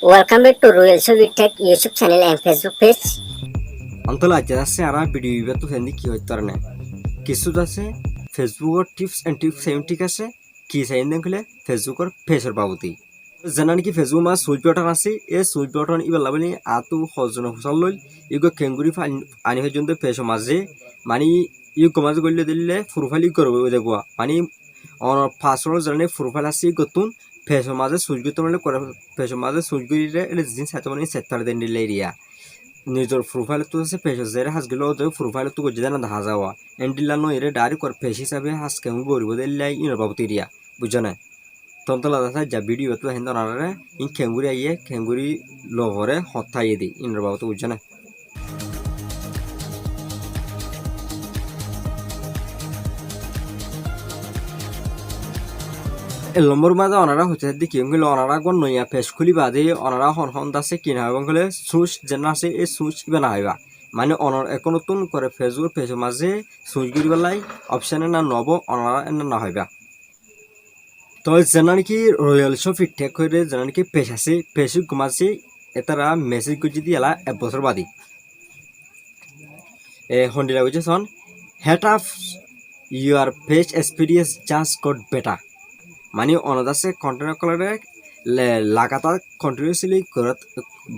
Welcome back to royalshafitech YouTube channel and Facebook page. অন্তলা যাচ্ছে আর video ইবে তো ফেন্দি কি হইতে পারে না কিছু আছে ফেসবুকের টিপস এন্ড টিপস সেম ঠিক আছে কি চাই দেন খুলে ফেসবুকের ফেসর বাবতি জানা নাকি ফেসবুক মা সুইচ বাটন আছে এই সুইচ বাটন ইবে লাবনি আতু হজন হুসাল লই ইগো কেঙ্গুরি আনি হয়ে জন্য ফেসর মাঝে মানে ইগো মাঝে গলে দিলে প্রোফাইল করবে ওই দেখো মানে অন পাসওয়ার্ড জানে প্রোফাইল আছে গতুন ফেসর মাঝে সুইচ গতে মানে করে ফেসর মাঝে সুইচ গইরে এটা জিনিস সাথে মানে সেট করে দেন দিলে এরিয়া নিজের প্রোফাইল তো আছে পেজ জেরে হাসগুলো তো প্রোফাইল তো গজে না দেখা যাওয়া এন্ডিলা নো এরে ডাইরেক্ট কর পেজ হিসাবে হাস কেন গরিব দেলাই ইন বাবতি এরিয়া বুঝছ না তন্তলা দাসা যা ভিডিও তো হেন নারে ইন খেঙ্গুরি আইয়ে খেঙ্গুরি লহরে হত্যাই দি ইন বাবতি বুঝছ না el নম্বর মাঝে অনারা হচ্ছে দেখি এগুলো অনারা গণ নইয়া পেজ খুলি বাদে অনারা হন দাসে কিনা হবে বলে সুচ যেন আছে এই সুচ ইবা না হইবা মানে অনার এখন নতুন করে ফেসবুক পেজ মাঝে সুচ গিরি বেলাই অপশনে না নব অনারা এনে না হইবা তো যেন নাকি রয়্যাল শফিটেক করে যেন নাকি পেজ আছে ফেসবুক মাঝে এতারা মেসেজ গুজি দিয়ালা এক বছর বাদি হন্ডিলা বুঝছে শোন head of your page experience just got better মানে অনদাসে কন্টেন্ট কলারে লাগাতার কন্টিনিউসলি করে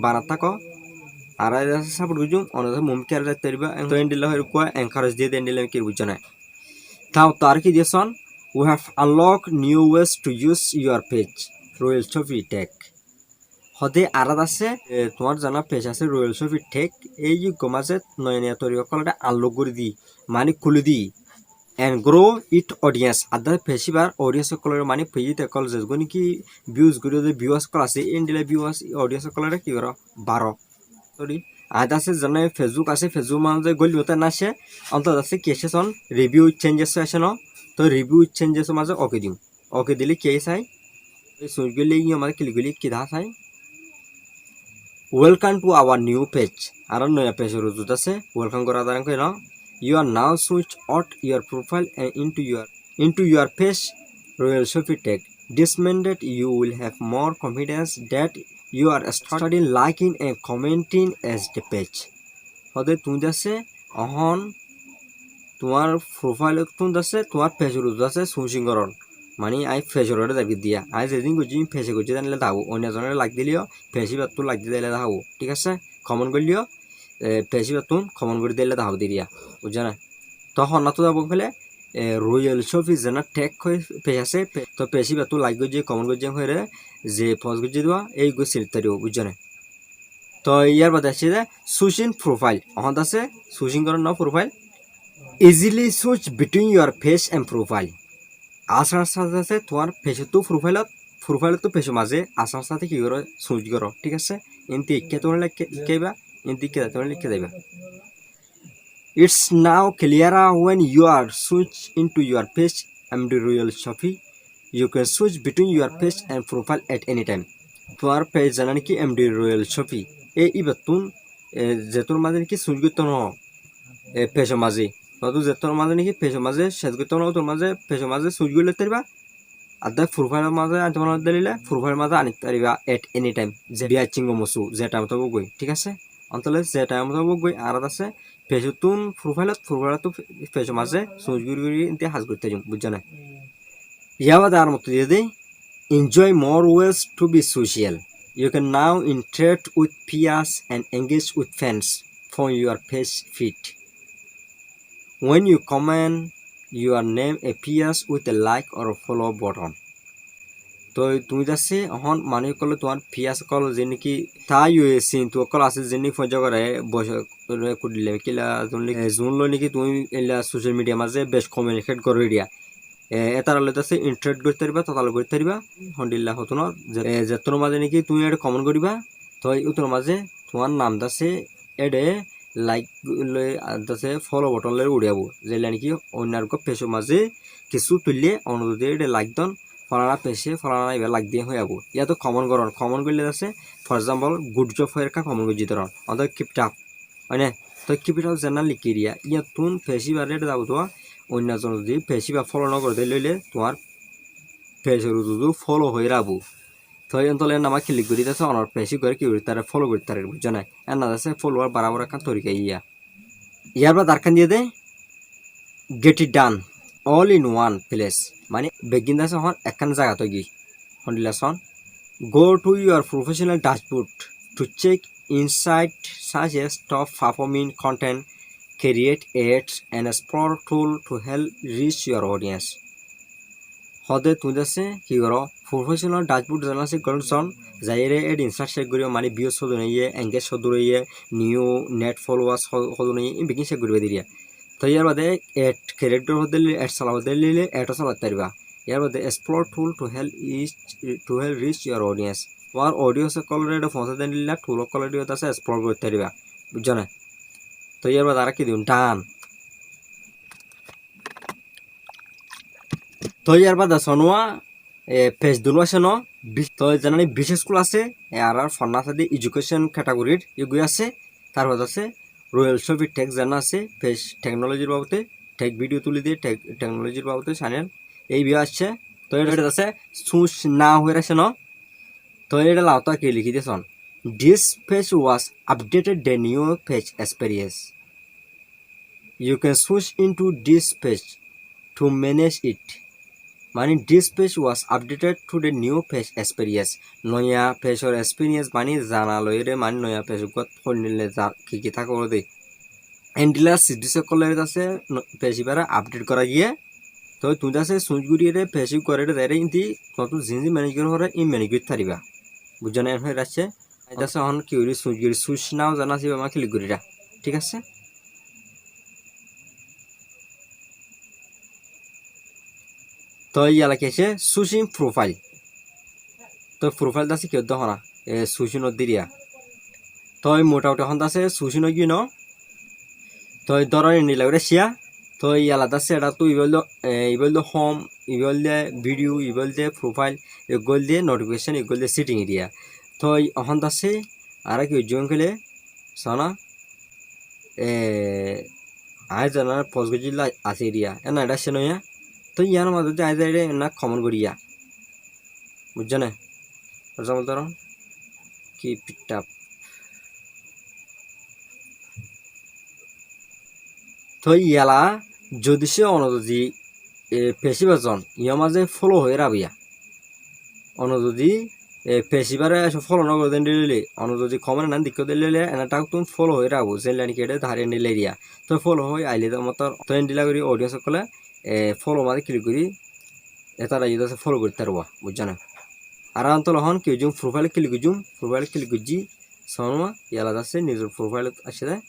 বানাত থাকো আর সাপোর্ট বুঝুম অনদাসে মুমকে আর যাইতে পারবা তো এন্ডিলা হয়ে কোয়া এনকারেজ দিয়ে এন্ডিলা কি বুঝছো না তাও তার কি দিয়েছন we have unlock new ways to use your page রয়্যাল শফিটেক হদে আরাদ আছে তোমার জানা পেজ আছে রয়্যাল শফিটেক এই যে গমাজে নয়নিয়া তৈরি কলারে আনলক করে দি মানে খুলে দি and grow it audience other festival audience color mani page te call jes goni ki views guri de viewers call ase indile viewers audience color ki goro 12 sorry ada se jane facebook ase facebook manje goli hota na se anta ase ki ase son review changes ase no to review changes maje okay dim okay dile ki sai ei sugile yi amar click goli ki da sai welcome to our new page aran noya page ro judase welcome kora daran ko no you are now switch out your profile and into your page royal shafitech this means that you will have more confidence that you are starting liking and commenting as the page হদে তুমি যাচ্ছে অহন তোমার profile তুমি যাচ্ছে তোমার পেজর যাচ্ছে switching করন মানে আই ফেসরে দাবি দিয়া আই যেদিন গুজি ফেসে গুজি জানলে দাও অন্যজনের লাগ দিলিও ফেসি বাত লাগ দিলে দাও ঠিক আছে কমন করলিও পেশি বাতুন কমন করে দিলে দাও দিয়া বুঝছ না তখন না তো যাবো ফেলে রয়্যাল শফি যেন টেক হয়ে পেশ আছে তো পেশি বাতু লাগবে যে কমন করে হয়ে যে ফস গুজি দেওয়া এই গো সিলতে দিব বুঝছ না তো ইয়ার বাদে আছে যে সুইচিং প্রোফাইল অহন আছে সুইচিং করার না profile easily switch between your face and profile আসার সাথে আছে তোমার ফেসে তো প্রোফাইলত তো ফেসে মাঝে আসার সাথে কি করো সুইচ করো ঠিক আছে এমতি ইকে তোমার কেবা এমতি তোমার লিখে দেবা It's now clearer when you are switch into your page MD Royal Shafi. You can switch between your page and profile at any time. তোমার পেজ জানা নাকি MD Royal Shafi এই ইবাতুন যেতর মাঝে নাকি সুইচ করতে ন পেজের মাঝে নতুন যেতর মাঝে নাকি পেজের মাঝে শেষ করতে ন তোর মাঝে পেজের মাঝে সুইচ করলে পারবা আর দেখ প্রোফাইলের মাঝে আনতে মনে দিলে প্রোফাইল মাঝে আনিতে পারবা এট এনি টাইম যে বিয়া চিঙ্গ মসু যে টাইম তো গই ঠিক আছে অন্তলে যে টাইম তো গই আর আছে ফেসবুক প্রোফাইলত ফেসবুক মাঝে সুইচ গুড়ি ইনতে হাজ করতে যাম বুঝছ না ইয়াবা আর মত দিয়ে they enjoy more ways to be social you can now interact with peers and engage with friends from your face feed when you comment your name appears with a like or a follow button তো তুমি যাচ্ছে এখন মানুষ কলে তোমার পিয়াস call যে নাকি তাই সিন তো কল আছে যে নাকি ফজা করে বসে কুদিলে কিলা জুন লো নাকি তুমি এলা সোশ্যাল মিডিয়া মাঝে বেশ কমিউনিকেট করে দিয়া এটার আলো যাচ্ছে ইন্টারেক্ট করতে পারবা ততাল করতে পারবা হন্ডিল্লা হতো না যে তোর মাঝে নাকি তুমি এটা কমন করিবা তো তোর মাঝে তোমার নাম যাচ্ছে এডে লাইক যাচ্ছে ফলো বটন লে উড়িয়াবো যেটা নাকি অন্যান্য পেশো মাঝে কিছু তুললে অনুরোধে এটা লাইক দন ফলানা পেশে ফলানা এবার লাগ দিয়ে হয়ে যাবো ইয়া তো কমন করলে আছে ফর এক্সাম্পল গুড জব হয়ে কমন করছি ধরন অন্তত কিপট আপ হয় না তো কিপট আপ জেনার লিখি দিয়া ইয়া তুন ফেসি বা রেট যাবো তোমার অন্যজন যদি ফেসি বা ফলো ন করতে লইলে তোমার ফেসের যদি ফলো হয়ে রাখবো তো অন্তলে নামা ক্লিক করি আছে অনার পেশি করে কি তারা ফলো করতে পারে বুঝছো না এর না আছে ফলোয়ার বাড়াবার একটা তরিকা ইয়ার বা দারখান দিয়ে they get it done all in one place মানে বেগিন আছে হন একখান জায়গা তো গি হন্ডিলাসন go to your professional dashboard to check insight such as top performing content create ads and explore tool to help reach your audience হদে তুই আছে কি করো প্রফেশনাল ড্যাশবোর্ড জানাসি করছন যাইরে এড ইনসার্ট শেক করিও মানে ভিউ সদুনাইয়ে এঙ্গেজ সদুরাইয়ে নিউ নেট ফলোয়ার্স সদুনাইয়ে বিগিন শেক করিবে দিরিয়া তো ইয়ার বাদে এড ক্যারেক্টার হদে এড চালাও দিলে এড চালাতে পারবা ইয়ার বাদে explore tool to help rich your audience তোমার অডিয়েন্স কলরে এটা পৌঁছে দেন দিলে টুল কলরে আছে এক্সপ্লোর করতে পারবা বুঝছো না তো ইয়ার বাদে আর কি দিন ডান তো ইয়ার বাদে সনোয়া পেজ দুনো আছে ন তো জানানি বিশেষ স্কুল আছে আর ফন্না আছে এডুকেশন ক্যাটাগরির এগুলি আছে তারপর আছে রয়্যাল শফি টেক জানা আছে পেজ টেকনোলজির বাবদে টেক ভিডিও তুলি দিয়ে টেকনোলজির বাবদে চ্যানেল এই ভিডিও আসছে তো এটা আছে সুস না হয়ে আছে ন তো এটা লাউতা কে লিখি দিয়েছন this page was updated the new page experience you can switch into this page to manage it মানে this page was updated to the new page experience নয়া পেজর এক্সপেরিয়েন্স মানে জানা লইরে মানে নয়া পেজ গত ফোনলে যা কি থাকো দে এন্ডিলার সিডিস কলের আছে পেজ এবারে আপডেট করা গিয়ে তো তুই আছে সুইচ গুড়িয়ে পেজ করে দেরে ইন্তি নতুন জিনিস ম্যানেজ করে হরে ই ম্যানেজ করতে পারিবা বুঝছো না হয়ে যাচ্ছে এটা এখন কি হইরি সুইচ গুড়ি সুইচ নাও জানা আছে আমাকে ক্লিক করিরা ঠিক আছে তো ইয়ালা কি আছে সুইচিং প্রোফাইল তো প্রোফাইল আছে কি দেখো না সুইচিং দিরিয়া তো মোটামুটি এখন আছে সুইচিং গিয়ে ন তো ধরেন নিলা করে শিয়া তো ইয়ালাদা আছে এটা তো ইবল হোম ইবল দে ভিডিও ইবল দে প্রোফাইল এগুল দিয়ে নোটিফিকেশন এগুল দিয়ে সেটিং এরিয়া তো এখন আছে আর কি জয়েন করলে সানা আয় জানার পোস্ট গজিলা আছে এরিয়া এনা এটা সে নয়া তো ইয়ার মধ্যে আয় যায় না কমন করিয়া বুঝছো না বলতে পারো কি পিকটাপ তো ইয়ালা যদি সে অনদি পেশিবাজন ইয়া মাঝে ফলো হয়ে রাবিয়া অনদি পেশিবারে ফলো নগর দেন দিলে অনদি কমন না দিক দিলে এনাটাও তুমি ফলো হয়ে রাবো যে লাইন কেটে ধারে নিলে এরিয়া তো ফলো হয়ে আইলে তো মতো তো এন্ডিলা করি অডিয়েন্স সকলে ফলো মাঝে ক্লিক করি এটারা যদি ফলো করতে পারবো বুঝছো না আর অন্তল হন কেউ জুম প্রোফাইলে ক্লিক করছি সনমা ইয়ালা আছে নিজের প্রোফাইলে আসে দেয়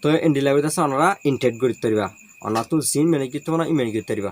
তো এন্ডিলা আছে ওনারা ইন্টারেক্ট করতে পারবা ওনার তো জিন ম্যানেজ করতে পারবা ই ম্যানেজ করতে পারবা